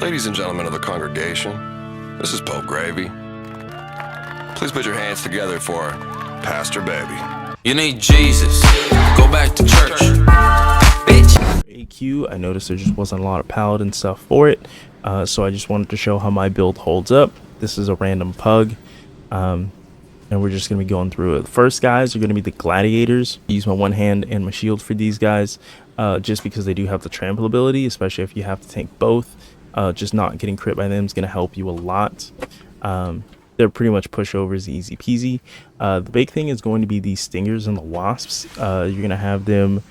Ladies and gentlemen of the congregation, this is Pope Gravy. Please put your hands together for Pastor Baby. You need Jesus. Go back to church. Bitch. AQ, I noticed there just wasn't a lot of paladin stuff for it, so I just wanted to show how my build holds up. This is a random pug, and we're just going to be going through it. The first guys are going to be the gladiators. I use my one hand and my shield for these guys, just because they do have the trample ability, especially if you have to tank both. Just not getting crit by them is going to help you a lot. They're pretty much pushovers, easy peasy. The big thing is going to be the stingers and the wasps. You're going to have them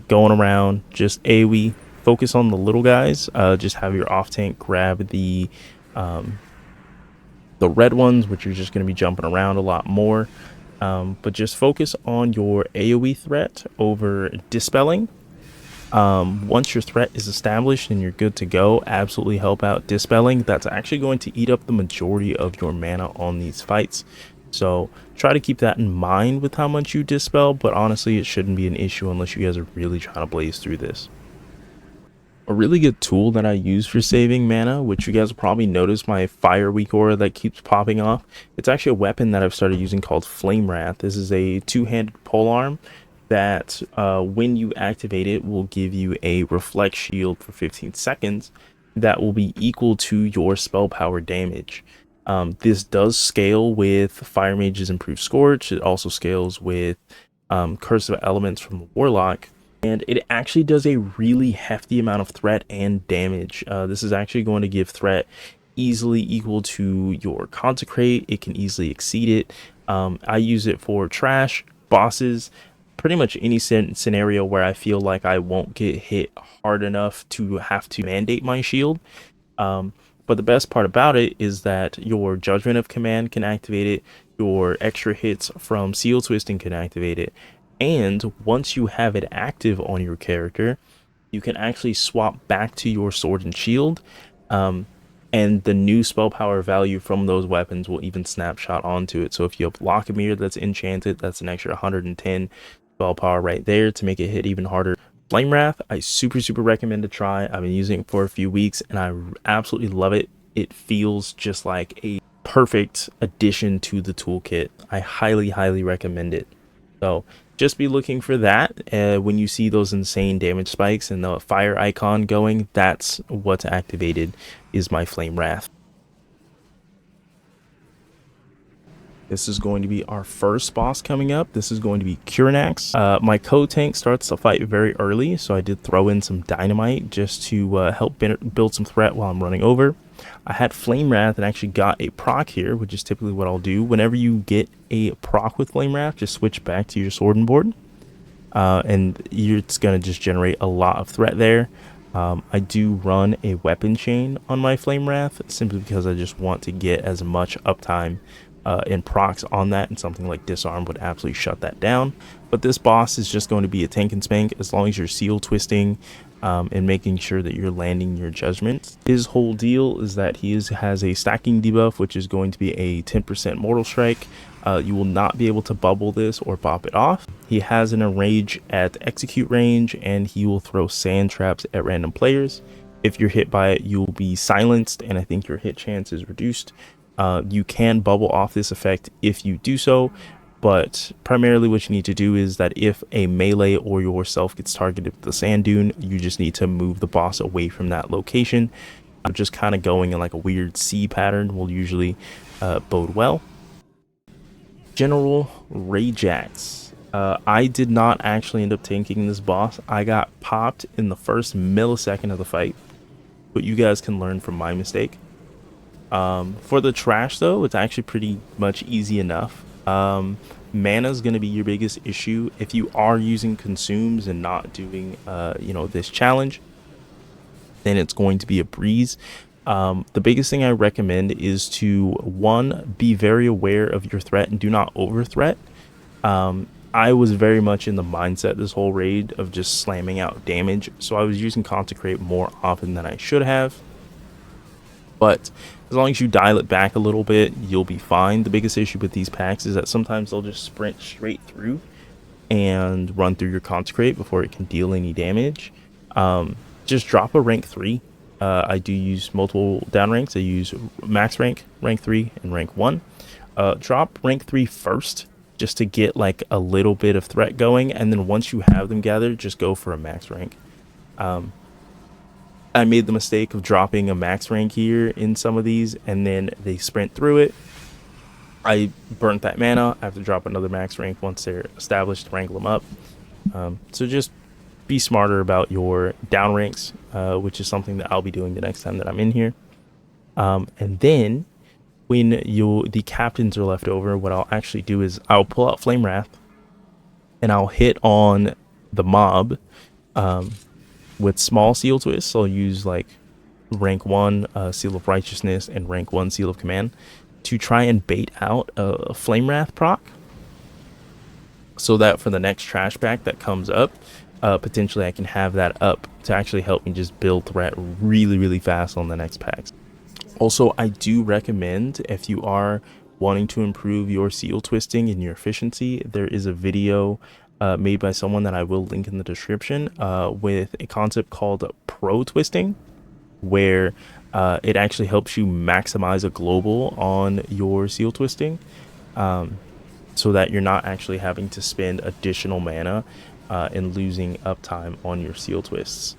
going around, just AoE, focus on the little guys. Just have your off tank grab the red ones, which you're just going to be jumping around a lot more. But just focus on your AoE threat over dispelling. Once your threat is established and you're good to go, absolutely help out dispelling. That's actually going to eat up the majority of your mana on these fights, so try to keep that in mind with how much you dispel, but honestly it shouldn't be an issue unless you guys are really trying to blaze through this. A really good tool that I use for saving mana, which you guys will probably notice my fire weak aura that keeps popping off, it's actually a weapon that I've started using called Flame Wrath. This is a two-handed polearm that when you activate it will give you a reflect shield for 15 seconds that will be equal to your spell power damage. This does scale with Fire Mage's Improved Scorch. It also scales with Curse of Elements from the Warlock, and it actually does a really hefty amount of threat and damage. This is actually going to give threat easily equal to your Consecrate. It can easily exceed it. I use it for trash, bosses, pretty much any scenario where I feel like I won't get hit hard enough to have to mandate my shield. But the best part about it is that your Judgment of Command can activate it, your extra hits from Seal Twisting can activate it, and once you have it active on your character, you can actually swap back to your Sword and Shield, and the new spell power value from those weapons will even snapshot onto it. So if you have Lochomir that's enchanted, that's an extra 110 spell power right there to make it hit even harder. Flame Wrath, I super recommend to try. I've been using it for a few weeks and I absolutely love it. It feels just like a perfect addition to the toolkit. I highly recommend it. So just be looking for that. When you see those insane damage spikes and the fire icon going, that's what's activated, is my Flame Wrath. This is going to be our first boss coming up. This is going to be Curinax. My co-tank starts the fight very early, so I did throw in some dynamite just to help build some threat while I'm running over. I had Flame Wrath and actually got a proc here, which is typically what I'll do. Whenever you get a proc with Flame Wrath, just switch back to your sword and board. And it's going to just generate a lot of threat there. I do run a weapon chain on my Flame Wrath, simply because I just want to get as much uptime and procs on that, and something like Disarm would absolutely shut that down. But this boss is just going to be a tank and spank as long as you're seal twisting and making sure that you're landing your judgments. His whole deal is that he has a stacking debuff, which is going to be a 10% mortal strike. You will not be able to bubble this or pop it off. He has an enrage at execute range, and he will throw sand traps at random players. If you're hit by it, you'll be silenced, and I think your hit chance is reduced. You can bubble off this effect if you do so, but primarily what you need to do is that if a melee or yourself gets targeted with the sand dune, you just need to move the boss away from that location. Just kind of going in like a weird C pattern will usually bode well. General Rajax. I did not actually end up tanking this boss. I got popped in the first millisecond of the fight, but you guys can learn from my mistake. For the trash though, it's actually pretty much easy enough. Mana is going to be your biggest issue if you are using consumes and not doing this challenge. Then it's going to be a breeze. The biggest thing I recommend is to, one, be very aware of your threat and do not over threat. I was very much in the mindset this whole raid of just slamming out damage, so I was using Consecrate more often than I should have. But as long as you dial it back a little bit, you'll be fine. The biggest issue with these packs is that sometimes they'll just sprint straight through and run through your Consecrate before it can deal any damage. Just drop a rank 3 I do use multiple down ranks. I use max rank, rank 3, and rank 1. Drop rank 3 first, just to get like a little bit of threat going, and then once you have them gathered, just go for a max rank. I made the mistake of dropping a max rank here in some of these, and then they sprint through it. I burnt that mana. I have to drop another max rank once they're established to wrangle them up. So just be smarter about your down ranks, which is something that I'll be doing the next time that I'm in here. And then when the captains are left over, what I'll actually do is I'll pull out Flame Wrath and I'll hit on the mob with small seal twists. So I'll use like rank 1 Seal of Righteousness and rank 1 Seal of Command to try and bait out a Flame Wrath proc, so that for the next trash pack that comes up, potentially I can have that up to actually help me just build threat really fast on the next packs. Also, I do recommend, if you are wanting to improve your seal twisting and your efficiency, there is a video made by someone that I will link in the description with a concept called pro twisting, where it actually helps you maximize a global on your seal twisting, so that you're not actually having to spend additional mana and losing uptime on your seal twists.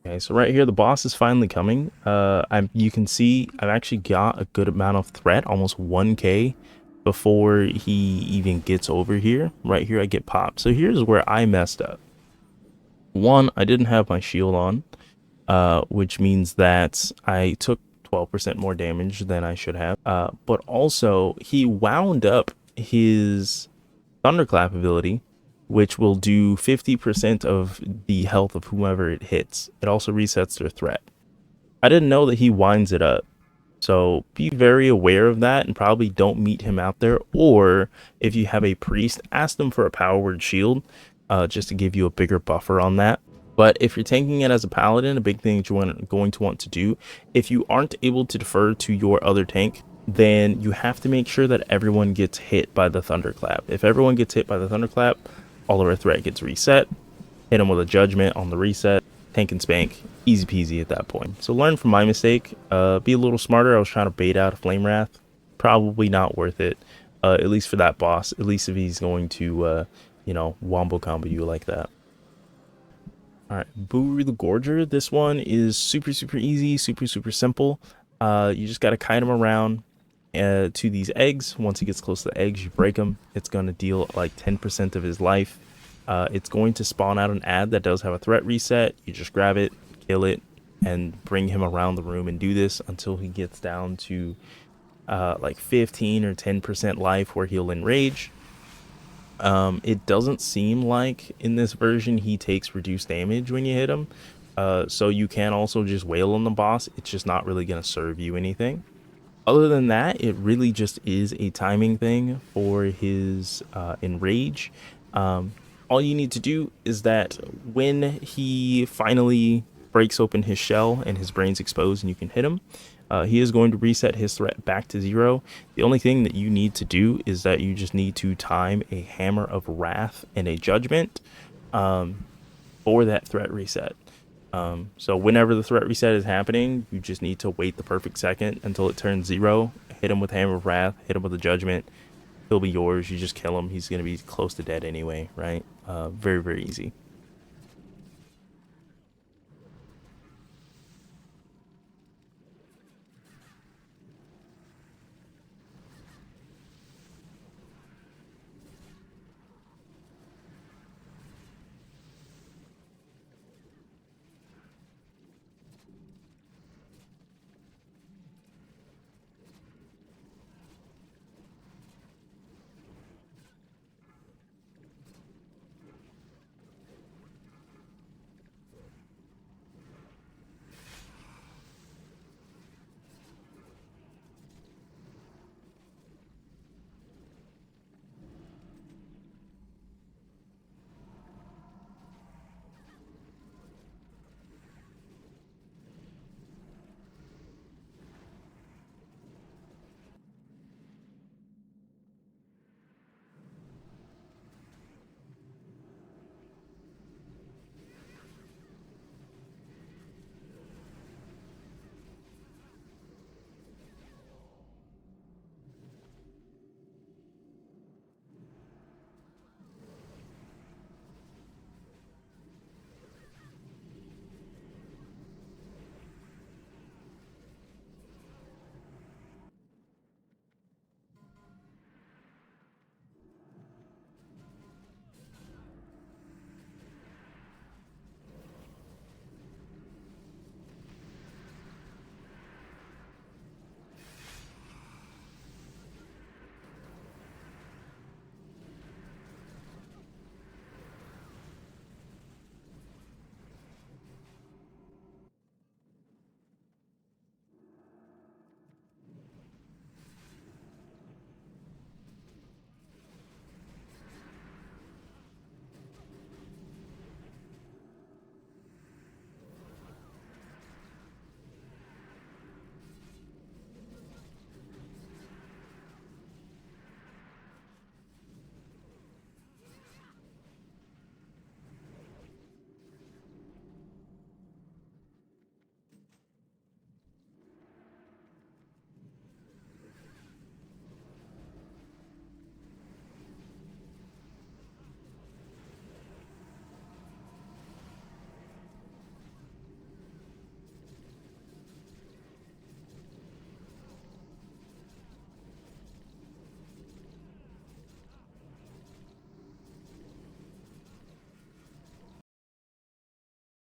Okay, so right here, the boss is finally coming. You can see I've actually got a good amount of threat, almost 1k before he even gets over here. Right here, I get popped. So here's where I messed up. One, I didn't have my shield on, which means that I took 12% more damage than I should have. But also, he wound up his Thunderclap ability, which will do 50% of the health of whomever it hits. It also resets their threat. I didn't know that he winds it up. So be very aware of that and probably don't meet him out there. Or if you have a priest, ask them for a power word shield, just to give you a bigger buffer on that. But if you're tanking it as a paladin, a big thing that you're going to want to do, if you aren't able to defer to your other tank, then you have to make sure that everyone gets hit by the thunderclap. If everyone gets hit by the thunderclap, all of our threat gets reset. Hit them with a judgment on the reset. Tank and spank, easy peasy at that point. So learn from my mistake. Be a little smarter. I was trying to bait out a Flame Wrath. Probably not worth it. At least for that boss. At least if he's going to, wombo combo you like that. Alright, Buru the Gorger. This one is super easy, super simple. You just gotta kite him around to these eggs. Once he gets close to the eggs, you break him. It's gonna deal like 10% of his life. It's going to spawn out an ad that does have a threat reset. You just grab it, kill it, and bring him around the room and do this until he gets down to like 15 or 10% life where he'll enrage. It doesn't seem like in this version he takes reduced damage when you hit him. So you can also just wail on the boss. It's just not really going to serve you anything. Other than that, it really just is a timing thing for his enrage. All you need to do is that when he finally breaks open his shell and his brain's exposed and you can hit him, he is going to reset his threat back to 0. The only thing that you need to do is that you just need to time a Hammer of Wrath and a Judgment for that threat reset. So whenever the threat reset is happening, you just need to wait the perfect second until it turns 0. Hit him with Hammer of Wrath, hit him with a Judgment. He'll be yours. You just kill him. He's going to be close to dead anyway, right? Very easy.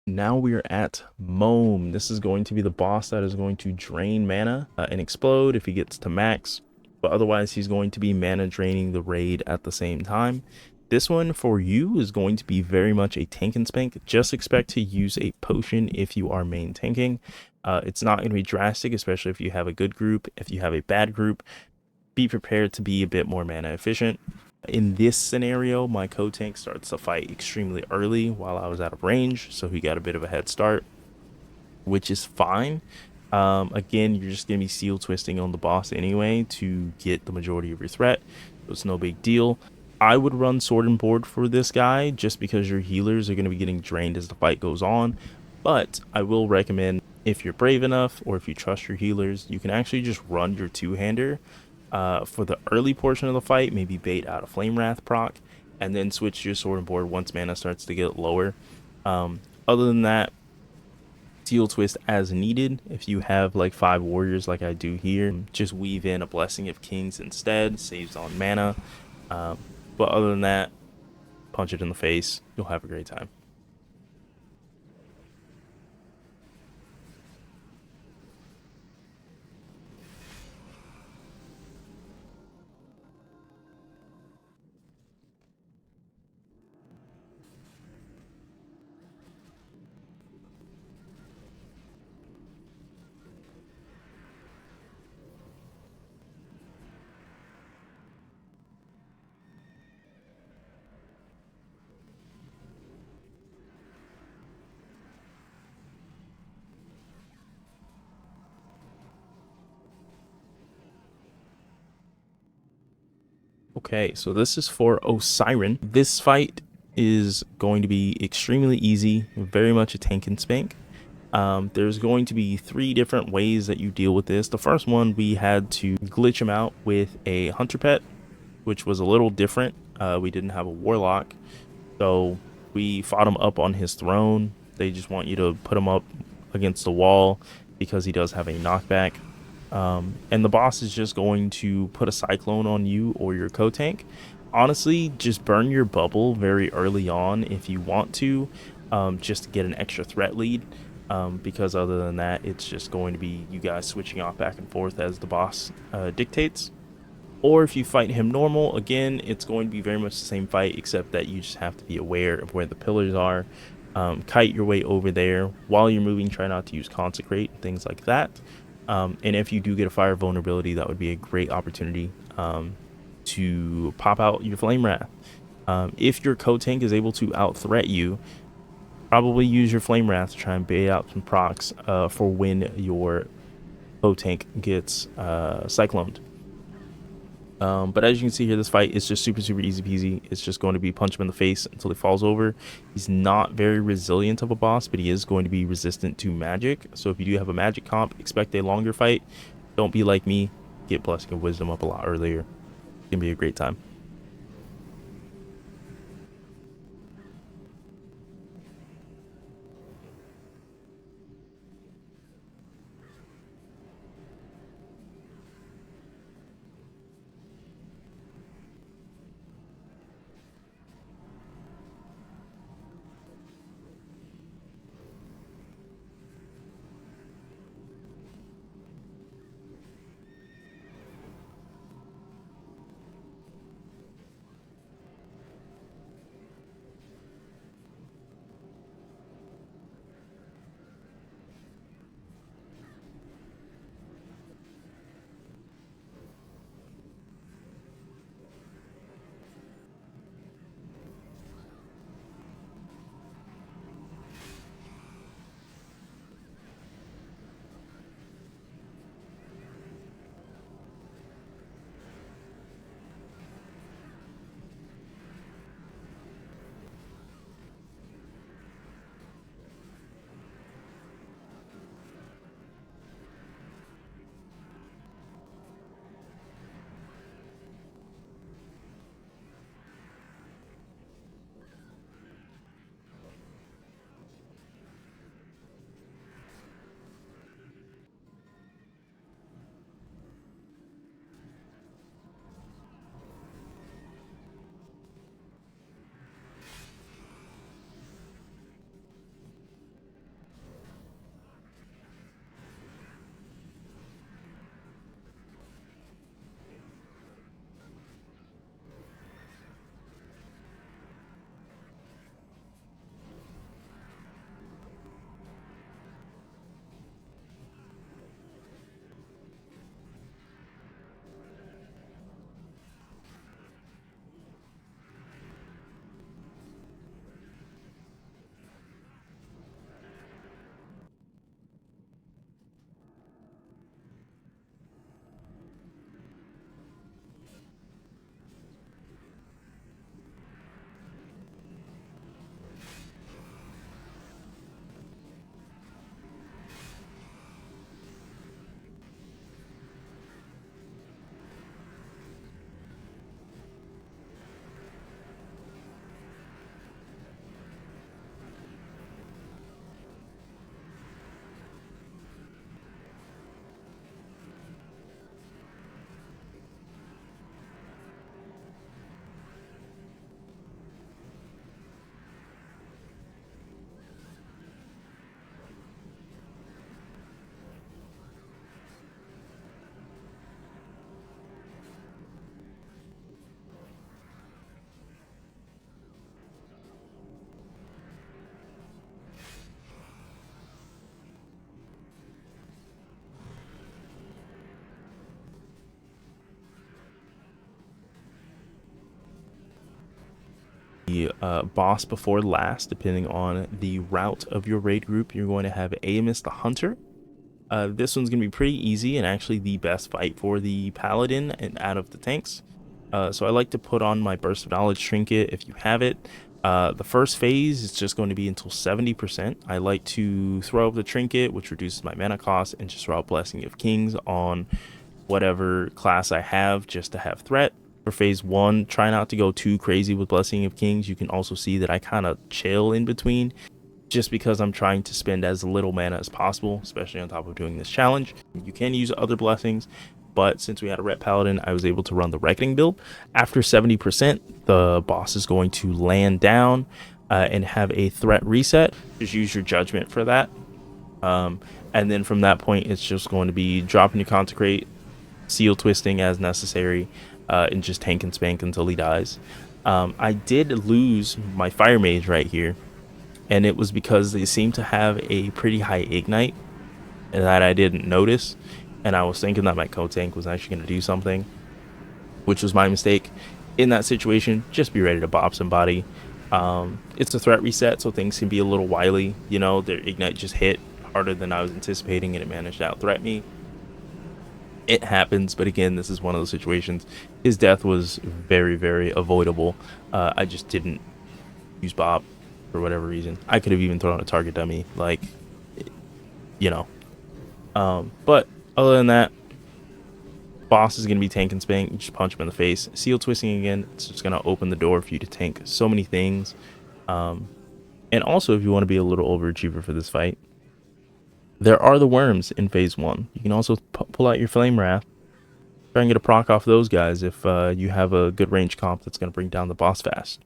Now we are at Moam. This is going to be the boss that is going to drain mana and explode if he gets to max, but otherwise he's going to be mana draining the raid at the same time. This one for you is going to be very much a tank and spank. Just expect to use a potion if you are main tanking. It's not going to be drastic, especially if you have a good group. If you have a bad group, be prepared to be a bit more mana efficient. In this scenario, my co-tank starts the fight extremely early while I was out of range, so he got a bit of a head start, which is fine. Again, you're just going to be seal twisting on the boss anyway to get the majority of your threat, so it's no big deal. I would run sword and board for this guy just because your healers are going to be getting drained as the fight goes on, but I will recommend, if you're brave enough or if you trust your healers, you can actually just run your two-hander for the early portion of the fight, maybe bait out a Flame Wrath proc, and then switch to your sword and board once mana starts to get lower. Other than that, seal twist as needed. If you have like 5 warriors like I do here, just weave in a Blessing of Kings instead, saves on mana. But other than that, punch it in the face. You'll have a great time. Okay, so this is for Osiren. This fight is going to be extremely easy, very much a tank and spank. There's going to be 3 different ways that you deal with this. The first one, we had to glitch him out with a hunter pet, which was a little different. We didn't have a warlock, so we fought him up on his throne. They just want you to put him up against the wall because he does have a knockback. And the boss is just going to put a cyclone on you or your co-tank. Honestly, just burn your bubble very early on if you want to, just to get an extra threat lead. Because other than that, it's just going to be you guys switching off back and forth as the boss dictates. Or if you fight him normal, again, it's going to be very much the same fight, except that you just have to be aware of where the pillars are. Kite your way over there. While you're moving, try not to use Consecrate, things like that. And if you do get a fire vulnerability, that would be a great opportunity to pop out your Flame Wrath. If your co-tank is able to out-threat you, probably use your Flame Wrath to try and bait out some procs for when your co-tank gets cycloned. But as you can see here, this fight is just super easy peasy. It's just going to be punch him in the face until he falls over. He's not very resilient of a boss, but he is going to be resistant to magic. So if you do have a magic comp, expect a longer fight. Don't be like me. Get Blessing of Wisdom up a lot earlier. It's going to be a great time. the boss before last, depending on the route of your raid group. You're going to have Aamis the Hunter. This one's going to be pretty easy and actually the best fight for the Paladin and out of the tanks. So I like to put on my Burst of Knowledge trinket if you have it. The first phase is just going to be until 70%. I like to throw up the trinket, which reduces my mana cost, and just throw out Blessing of Kings on whatever class I have just to have threat. For phase 1, try not to go too crazy with Blessing of Kings. You can also see that I kind of chill in between just because I'm trying to spend as little mana as possible, especially on top of doing this challenge. You can use other blessings, but since we had a Ret Paladin, I was able to run the Reckoning build. After 70%, the boss is going to land down and have a threat reset. Just use your judgment for that. And then from that point, it's just going to be dropping your Consecrate, seal twisting as necessary, and just tank and spank until he dies. I did lose my Fire Mage right here, and it was because they seem to have a pretty high ignite that I didn't notice, and I was thinking that my co-tank was actually going to do something, which was my mistake. In that situation, just be ready to bop somebody. It's a threat reset, so things can be a little wily. You know, their ignite just hit harder than I was anticipating, and it managed to out-threat me. It happens, but again, this is one of those situations. His death was very, very avoidable. I just didn't use Bob for whatever reason. I could have even thrown a target dummy, like, you know. But other than that, boss is going to be tank and spank. You just punch him in the face. Seal twisting again, it's just going to open the door for you to tank so many things. And also, if you want to be a little overachiever for this fight, there are the worms in phase 1. You can also pull out your Flame Wrath. Try and get a proc off those guys if you have a good range comp that's going to bring down the boss fast.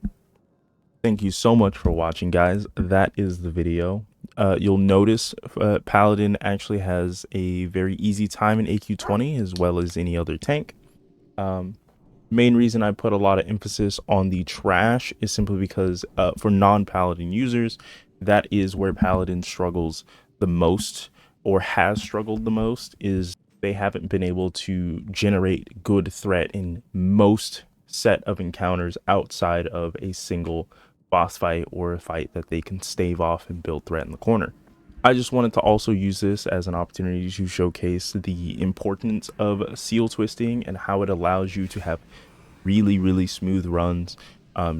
Thank you so much for watching, guys. That is the video. You'll notice Paladin actually has a very easy time in AQ20 as well as any other tank. Main reason I put a lot of emphasis on the trash is simply because for non-Paladin users, that is where Paladin struggles the most, or has struggled the most, is they haven't been able to generate good threat in most set of encounters outside of a single boss fight or a fight that they can stave off and build threat in the corner. I just wanted to also use this as an opportunity to showcase the importance of seal twisting and how it allows you to have really, really smooth runs,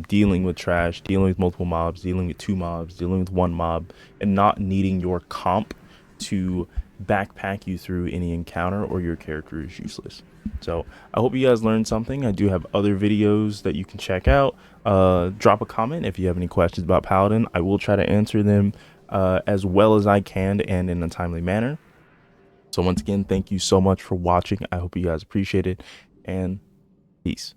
dealing with trash, dealing with multiple mobs, dealing with 2 mobs, dealing with 1 mob, and not needing your comp to backpack you through any encounter or your character is useless. So I hope you guys learned something. I do have other videos that you can check out. Drop a comment if you have any questions about Paladin. I will try to answer them as well as I can and in a timely manner. So once again, thank you so much for watching. I hope you guys appreciate it, and peace.